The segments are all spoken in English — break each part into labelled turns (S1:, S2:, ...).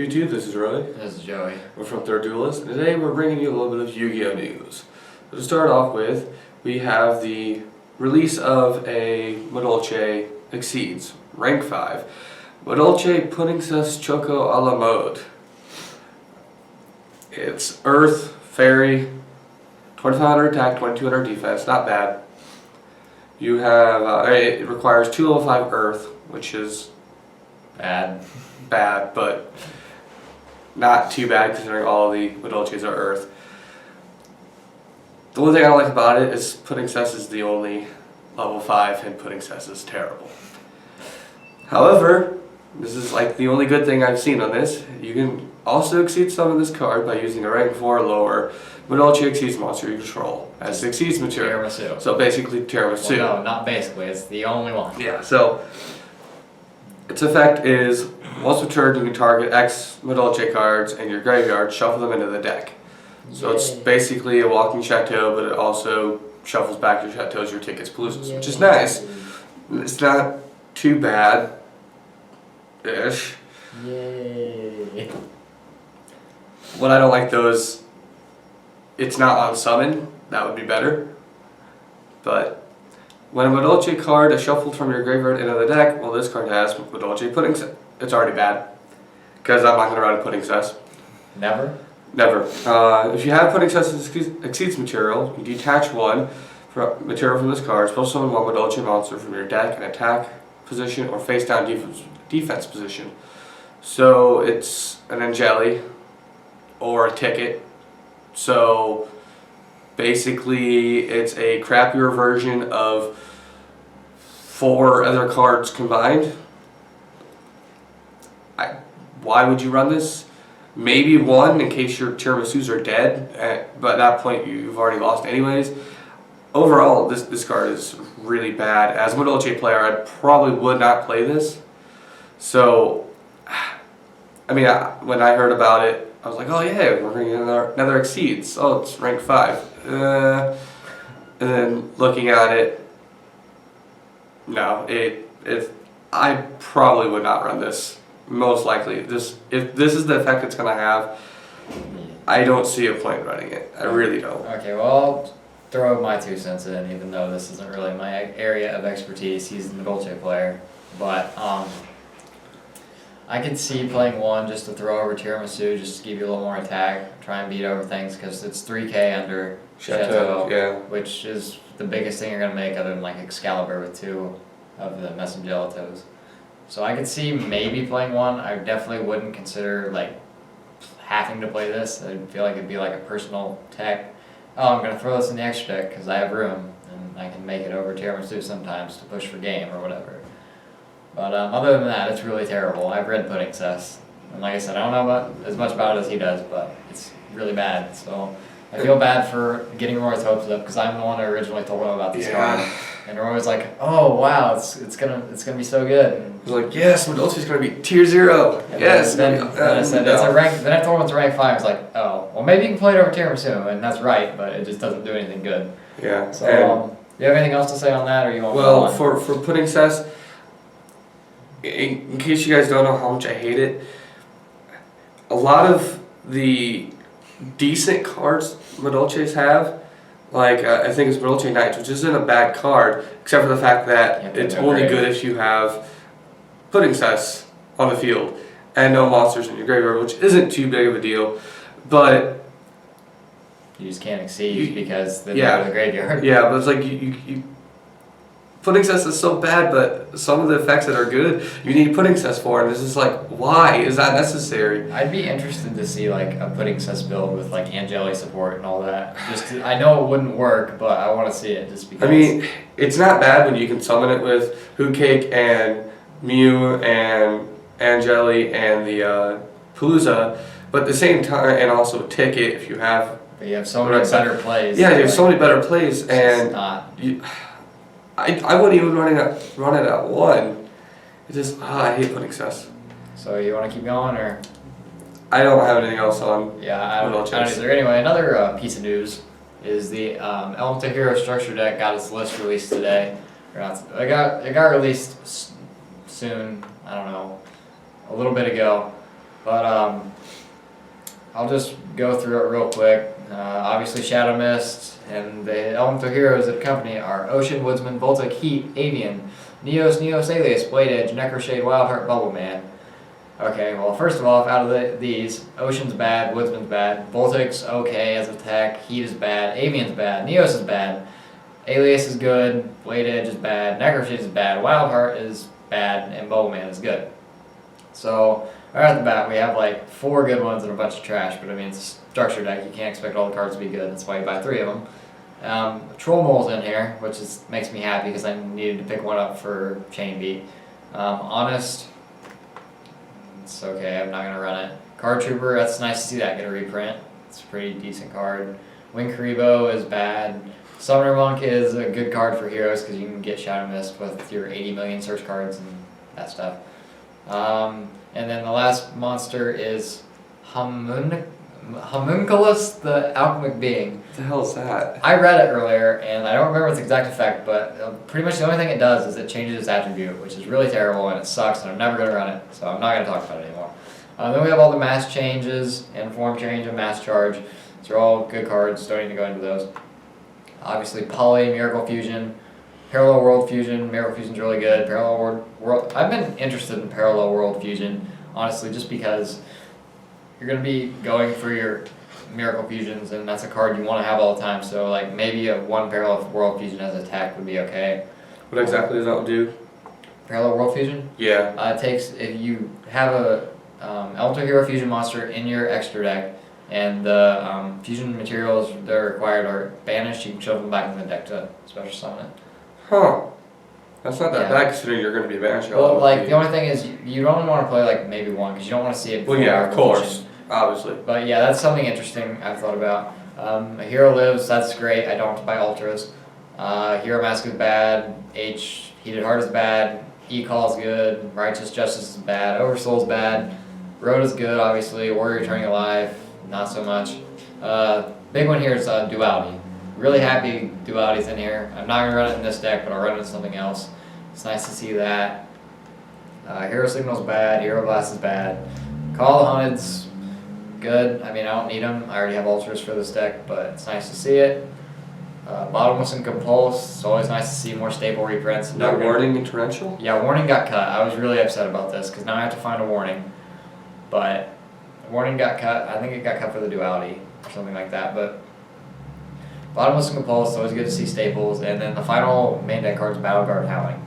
S1: YouTube? This is Roy.
S2: This is Joey.
S1: We're from Third Duelist, and today we're bringing you a little bit of Yu-Gi-Oh! News. So to start off with, we have the release of a Madolche Exceeds, rank 5. Madolche Puddingcess Choco a la mode. It's Earth, Fairy, 2500 attack, 2200 defense, not bad. You have, it requires 2 level 5 Earth, which is bad, but not too bad considering all the Madolches are Earth. The only thing I don't like about it is Puddingcess is the only level 5 and Puddingcess is terrible. However, this is like the only good thing I've seen on this. You can also exceed some of this card by using a rank 4 or lower Madolche Exceeds monster you control as Exceeds material.
S2: Tiramisu.
S1: So basically Tiramisu.
S2: Well, no, not basically. It's the only one.
S1: Yeah, so its effect is once per turn you can target X Madolche cards in your graveyard, shuffle them into the deck. So it's basically a walking chateau, but it also shuffles back your chateaus, your tickets, paloozas, which is nice. It's not too bad-ish.
S2: Yay.
S1: What I don't like though is it's not on summon. That would be better. But when a Madolche card is shuffled from your graveyard into the deck, well, this card has Madolche Puddingcess. It's already bad because I'm not going to run a Puddingcess.
S2: Never?
S1: Never. If you have Puddingcess Exceeds material, you detach one material from this card, special summon one Madolche monster from your deck in attack position or face down defense position. So it's an Angeli or a ticket. So basically it's a crappier version of 4 other cards combined. Why would you run this? Maybe 1 in case your Tiramisus are dead, but at that point you've already lost anyways. Overall, this card is really bad. As a Madolche player, I probably would not play this. So, I mean, when I heard about it, I was like, oh yeah, we're bringing another Exceeds. Oh, it's rank 5. And then looking at it, no, I probably would not run this. Most likely, if this is the effect it's going to have, I don't see a point running it. I really don't.
S2: Okay, well, I'll throw my 2 cents in, even though this isn't really my area of expertise. He's the Madolche player. But I could see playing 1 just to throw over Tiramisu, just to give you a little more attack, try and beat over things, because it's 3k under Chateau,
S1: yeah.
S2: Which is the biggest thing you're going to make other than like Excalibur with 2 of the Messangelitos. So I could see maybe playing 1. I definitely wouldn't consider like having to play this. I feel like it'd be like a personal tech. Oh, I'm going to throw this in the extra deck because I have room and I can make it over Tiramisu sometimes to push for game or whatever. But other than that, it's really terrible. I've read Puddingcess, and like I said, I don't know as much about it as he does, but it's really bad. So I feel bad for getting Roy's hopes up because I'm the one who originally told him about this card. And Roy was like, "Oh wow, it's gonna be so good." And
S1: I was like, "Yes, Madolche's gonna be tier 0. Yes."
S2: Then I said it's a rank. Then I told him it's a rank 5. I was like, "Oh, well maybe you can play it over Tiramisu," and that's right, but it just doesn't do anything good.
S1: Yeah.
S2: So, do you have anything else to say on that, or you want?
S1: Well, for Puddingcess, in case you guys don't know how much I hate it, a lot of the decent cards Madolches have. Like, I think it's Madolche Knights, which isn't a bad card, except for the fact that it's only good if you have Puddingcess on the field and no monsters in your graveyard, which isn't too big of a deal, but
S2: you just can't exceed because they're in the graveyard.
S1: Yeah, but it's like you Puddingcess is so bad, but some of the effects that are good, you need Puddingcess for, and it's just like, why is that necessary?
S2: I'd be interested to see like a Puddingcess build with like Angeli support and all that. I know it wouldn't work, but I want to see it just because.
S1: I mean, it's not bad when you can summon it with Hootcake and Mew and Angeli and the Palooza, but at the same time, and also Ticket if you have.
S2: But you have so many better plays.
S1: Yeah, you have so many better plays, and
S2: not.
S1: I wouldn't even run it at 1. It just I hate Puddingcess.
S2: So you want to keep going, or? I
S1: don't have anything else on.
S2: Yeah, I don't either. Anyway, another piece of news is the Elm to Hero structure deck got its list released today. It got released soon. I don't know, a little bit ago. But I'll just go through it real quick. Obviously Shadow Mist, and the elemental heroes of the company are Ocean, Woodsman, Voltic, Heat, Avian, Neos, Alias, Blade Edge, Necroshade, Wildheart, Bubbleman. Okay, well first of all, out of these, Ocean's bad, Woodsman's bad, Voltic's okay as a tech, Heat is bad, Avian's bad, Neos is bad, Alias is good, Blade Edge is bad, Necroshade is bad, Wildheart is bad, and Bubbleman is good. So, right off the bat, we have like 4 good ones and a bunch of trash, but I mean, it's a structure deck, you can't expect all the cards to be good, that's why you buy 3 of them. Troll Mole's in here, which makes me happy because I needed to pick one up for Chain Beat. Honest, it's okay, I'm not going to run it. Card Trooper, that's nice to see that get a reprint. It's a pretty decent card. Wing Karibo is bad. Summoner Monk is a good card for heroes because you can get Shadow Mist with your 80 million search cards and that stuff. And then the last monster is Homunculus, the Alchemic Being.
S1: What the hell is that?
S2: I read it earlier, and I don't remember its exact effect, but pretty much the only thing it does is it changes its attribute, which is really terrible, and it sucks, and I'm never going to run it, so I'm not going to talk about it anymore. Then we have all the mass changes, and form change, and mass charge. These are all good cards, don't need to go into those. Obviously, Poly, Miracle Fusion, Parallel World Fusion. Miracle Fusion's really good. Parallel World. I've been interested in Parallel World Fusion, honestly, just because you're going to be going for your Miracle Fusions, and that's a card you want to have all the time. So, like, maybe a 1 Parallel World Fusion as a tech would be okay.
S1: What exactly does that do?
S2: Parallel World Fusion?
S1: Yeah.
S2: It takes, if you have a Elemental Hero Fusion monster in your extra deck, and the fusion materials that are required are banished, you can shove them back in the deck to special summon it.
S1: Huh. That's not that bad considering you're going to be banished.
S2: Well, like, the only thing is, you don't want to play, like, maybe 1, because you don't want to see it.
S1: Well, yeah, of course. Obviously.
S2: But yeah, that's something interesting I've thought about. A Hero Lives, that's great. I don't have to buy Ultras. Hero Mask is bad. Heated Heart is bad. E-Call is good. Righteous Justice is bad. Oversoul is bad. Road is good, obviously. Warrior Returning Alive, not so much. Big one here is Duality. Really happy Duality's in here. I'm not going to run it in this deck, but I'll run it in something else. It's nice to see that. Hero Signal's bad. Hero Blast is bad. Call of the Hunted's good. I mean, I don't need them. I already have Ultras for this deck, but it's nice to see it. Bottomless and Compulse. It's always nice to see more staple reprints.
S1: No Warning and Torrential?
S2: Yeah, Warning got cut. I was really upset about this because now I have to find a Warning. But Warning got cut. I think it got cut for the Duality or something like that. But Bottomless and Compulse. It's always good to see staples. And then the final main deck card is Battle Guard Howling.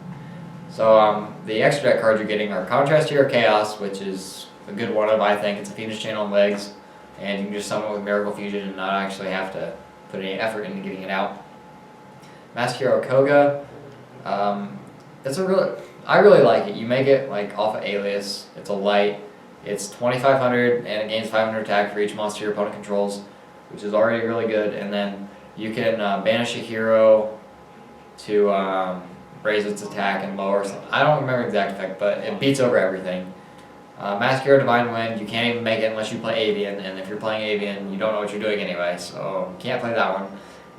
S2: So the extra deck cards you're getting are Contrast Hero Chaos, which is a good one of, I think. It's a Phoenix Chain on legs, and you can just summon it with Miracle Fusion and not actually have to put any effort into getting it out. Mask Hero Koga, I really like it. You make it like off of Alias. It's a light. It's 2,500 and it gains 500 attack for each monster your opponent controls, which is already really good. And then you can banish a hero to raise its attack and lower something. I don't remember the exact effect, but it beats over everything. Mask Hero Divine Wind, you can't even make it unless you play Avian, and if you're playing Avian, you don't know what you're doing anyway, so you can't play that one.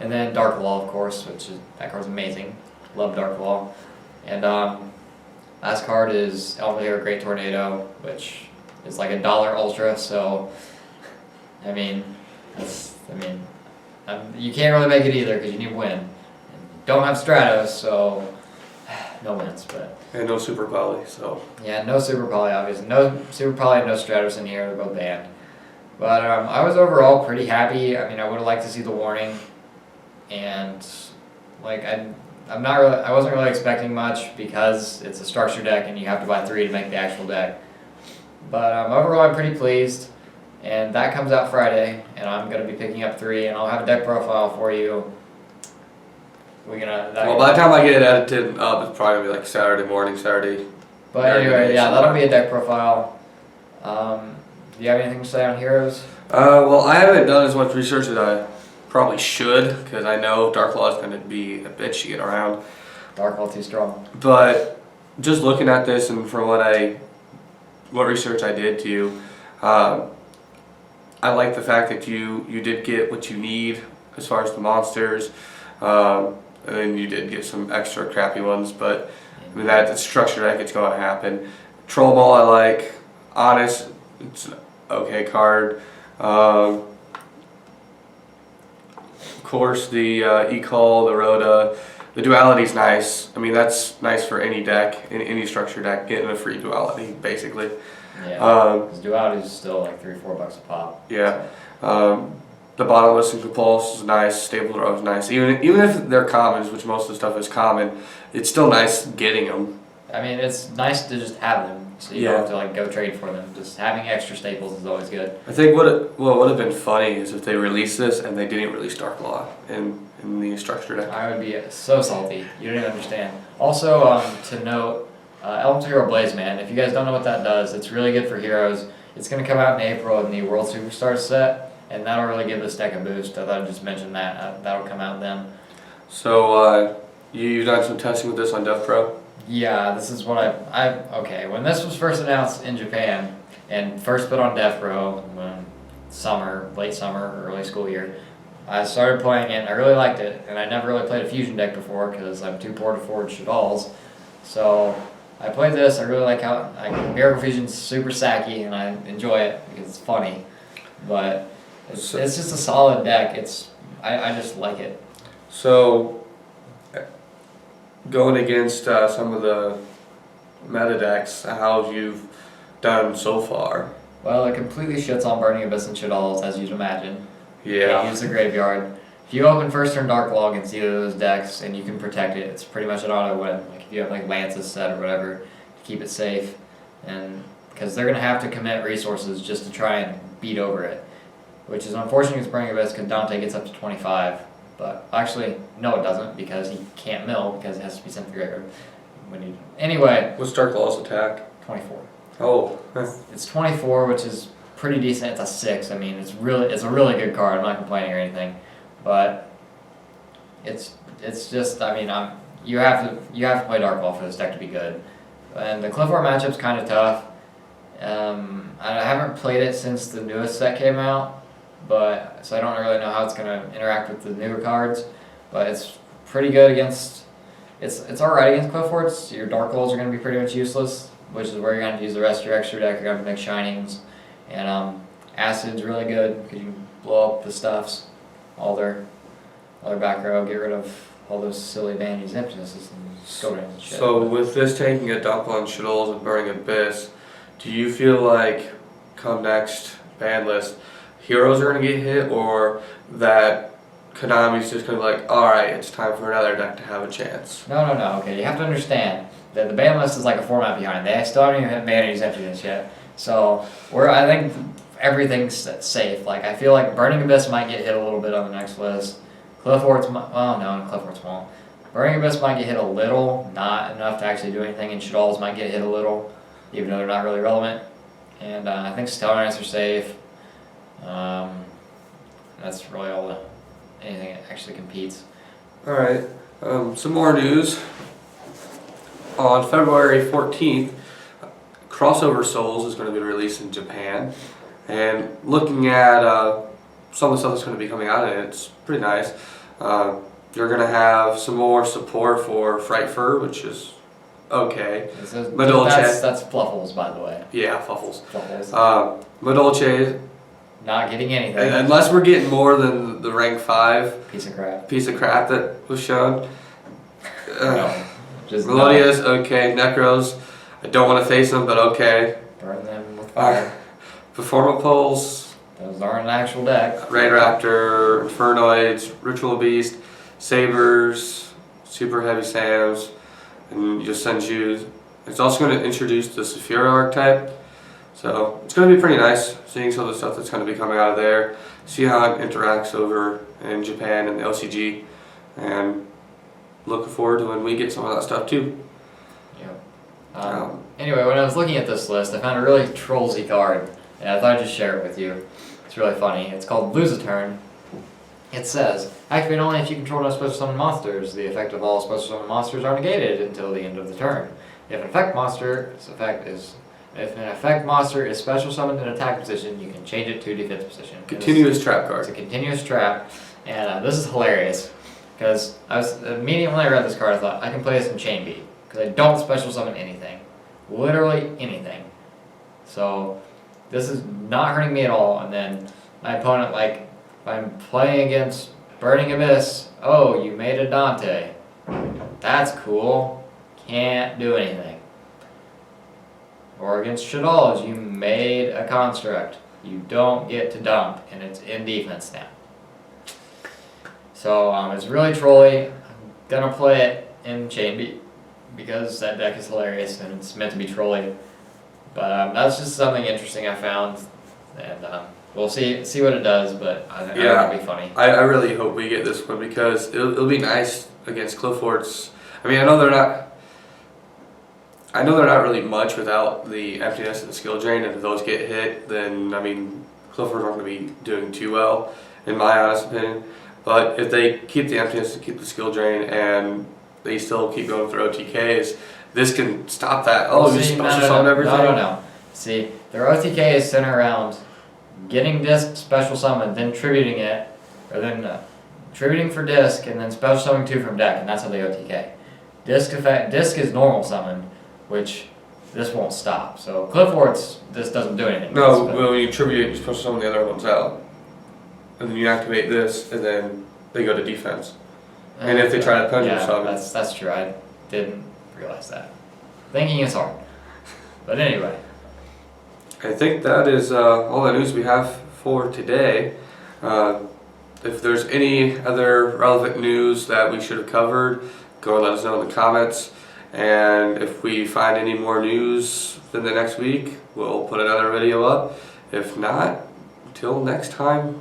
S2: And then Dark Law, of course, that card's amazing. Love Dark Law. And last card is Elemental Hero Great Tornado, which is like $1 Ultra, so I mean, you can't really make it either because you need win. And you don't have Stratos, so no wins, but.
S1: And no Super Poly, so.
S2: Yeah, no Super Poly, obviously. No Super Poly, no Stratos in here. They're both banned. But I was overall pretty happy. I mean, I would have liked to see the Warning, and like I wasn't really expecting much because it's a structure deck and you have to buy 3 to make the actual deck. But overall, I'm pretty pleased. And that comes out Friday, and I'm gonna be picking up 3, and I'll have a deck profile for you. By
S1: the time I get it edited up, it's probably gonna be like Saturday morning, Saturday.
S2: But anyway, yeah, that'll be a deck profile. Do you have anything to say on Heroes?
S1: Well, I haven't done as much research as I probably should, because I know Dark Law is gonna be a bitch to get around.
S2: Dark Law too strong.
S1: But just looking at this and from what research I did too, I like the fact that you did get what you need as far as the monsters. And then you did get some extra crappy ones, but I mean, that structure deck, it's going to happen. Troll Ball I like. Honest, It's an okay card. Of course, the E-Call, the Rhoda, the duality's nice. I mean, that's nice for any deck, any structure deck, getting a free duality, basically.
S2: Yeah, because duality is still like $3-4 a pop.
S1: Yeah. The bottomless and compulse is nice. Stable Draw is nice. Even if they're commons, which most of the stuff is common, it's still nice getting them.
S2: I mean, it's nice to just have them, so you don't have to like go trade for them. Just having extra staples is always good.
S1: I think what would have been funny is if they released this and they didn't release Dark Law in the structure deck.
S2: I would be so salty. You don't even understand. Also, to note, Elemental Hero Blazeman. If you guys don't know what that does, it's really good for heroes. It's going to come out in April in the World Superstars set, and that'll really give this deck a boost. I thought I'd just mention that. That'll come out then.
S1: So you've done some testing with this on Dev Pro?
S2: Yeah, this is what okay, when this was first announced in Japan and first put on Dev Pro, late summer, early school year, I started playing it and I really liked it, and I never really played a fusion deck before because I'm too poor to forge Shadalls. So I played this, I really like how Miracle Fusion's super sacky and I enjoy it because it's funny. But it's just a solid deck. I just like it.
S1: So going against some of the meta decks, how you've done so far?
S2: Well, it completely shits on Burning Abyss and Shadalls, as you'd imagine.
S1: Yeah.
S2: You use the graveyard. If you open first turn Dark Law against either of those decks and you can protect it, it's pretty much an auto win. Like if you have like Lance's set or whatever, to keep it safe, and because they're gonna have to commit resources just to try and beat over it, which is unfortunate because Burning Abyss because Dante gets up to 25. But actually, no, it doesn't because he can't mill because it has to be sent to the graveyard. Anyway.
S1: What's Dark Law's attack?
S2: 24.
S1: Oh.
S2: It's 24, which is pretty decent. It's a 6. I mean, it's a really good card. I'm not complaining or anything, but it's just. I mean, you have to play Dark Law for this deck to be good, and the Cliff Art matchup's kind of tough. I haven't played it since the newest set came out, so I don't really know how it's going to interact with the newer cards, but it's pretty good against. It's alright against Cliff Arts. Your Dark Laws are going to be pretty much useless, which is where you're going to use the rest of your extra deck. You're going to make Shinings, and Acid's really good because you can blow up the stuffs, all their back row, get rid of all those silly Vanity's Emptinesses and Scoldings and shit.
S1: So with this taking a dump on Shadalls and Burning Abyss, do you feel like come next ban list, heroes are going to get hit, or that Konami's just going to be like, alright, it's time for another deck to have a chance?
S2: No, okay, you have to understand that the ban list is like a format behind. They still haven't even hit Vanity's Emptiness yet. So, I think everything's safe. Like, I feel like Burning Abyss might get hit a little bit on the next list. Cliff Arts Cliff Arts won't. Burning Abyss might get hit a little, not enough to actually do anything, and Shadalls might get hit a little, even though they're not really relevant. And I think Stellar Knights are safe. That's really all anything that actually competes.
S1: Alright, some more news. On February 14th, Crossover Souls is going to be released in Japan. And looking at some of the stuff that's going to be coming out of it, it's pretty nice. You're going to have some more support for Fright Fur, which is okay.
S2: Madolche. That's Fluffles, by the way.
S1: Yeah, Fluffles.
S2: Madolche. Not getting anything.
S1: Unless we're getting more than the rank 5
S2: piece of crap
S1: that was shown.
S2: No.
S1: Melodia's okay. Necros, I don't want to face them, but okay.
S2: Burn them with fire.
S1: Performapoles.
S2: Those aren't an actual deck.
S1: Raid Raptor, Infernoids, Ritual Beast, Sabers, Super Heavy Sams, and just Senjus. It's also going to introduce the Saphira archetype. So it's going to be pretty nice seeing some of the stuff that's going to be coming out of there. See how it interacts over in Japan and the LCG. And looking forward to when we get some of that stuff too.
S2: Yeah. Anyway, when I was looking at this list, I found a really trollsy card, and I thought I'd just share it with you. It's really funny. It's called Lose a Turn. It says, activate only if you control no special summon monsters. The effect of all special summon monsters are negated until the end of the turn. If an effect monster is special summoned in attack position, you can change it to defense position.
S1: Continuous trap card.
S2: It's a continuous trap, and this is hilarious. Because immediately when I read this card, I thought, I can play this in Chain Beat. Because I don't special summon anything. Literally anything. So, this is not hurting me at all. And then my opponent, like, if I'm playing against Burning Abyss, oh, you made a Dante. That's cool. Can't do anything. Or against Shadalls, you made a Construct. You don't get to dump, and it's in defense now. So it's really trolly. I'm gonna play it in Chainbeat because that deck is hilarious and it's meant to be trolly. But that's just something interesting I found, and we'll see what it does. But I think it'll be funny.
S1: I really hope we get this one because it'll be nice against Clifford's. I mean, I know they're not really much without the emptiness and the skill drain, and if those get hit, then I mean, Clifford's aren't going to be doing too well, in my honest opinion. But if they keep the emptiness and keep the skill drain, and they still keep going through OTKs, this can stop that. Oh, you special summon everything?
S2: No. See, their OTK is centered around getting disc special summon, then tributing it, or then tributing for disc, and then special summoning 2 from deck, and that's how they OTK. Disc is normal summon, which this won't stop. So Clifford's, this doesn't do anything.
S1: No, when you tribute, you special summon the other ones out. And then you activate this, and then they go to defense. And if they try to pendulum summon.
S2: That's true. I didn't realize that. Thinking is hard. But anyway.
S1: I think that is all the news we have for today. If there's any other relevant news that we should have covered, go and let us know in the comments. And if we find any more news within the next week, we'll put another video up. If not, until next time.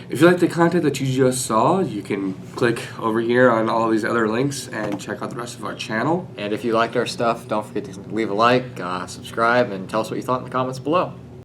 S1: If you like the content that you just saw, you can click over here on all these other links and check out the rest of our channel.
S2: And if you liked our stuff, don't forget to leave a like, subscribe, and tell us what you thought in the comments below.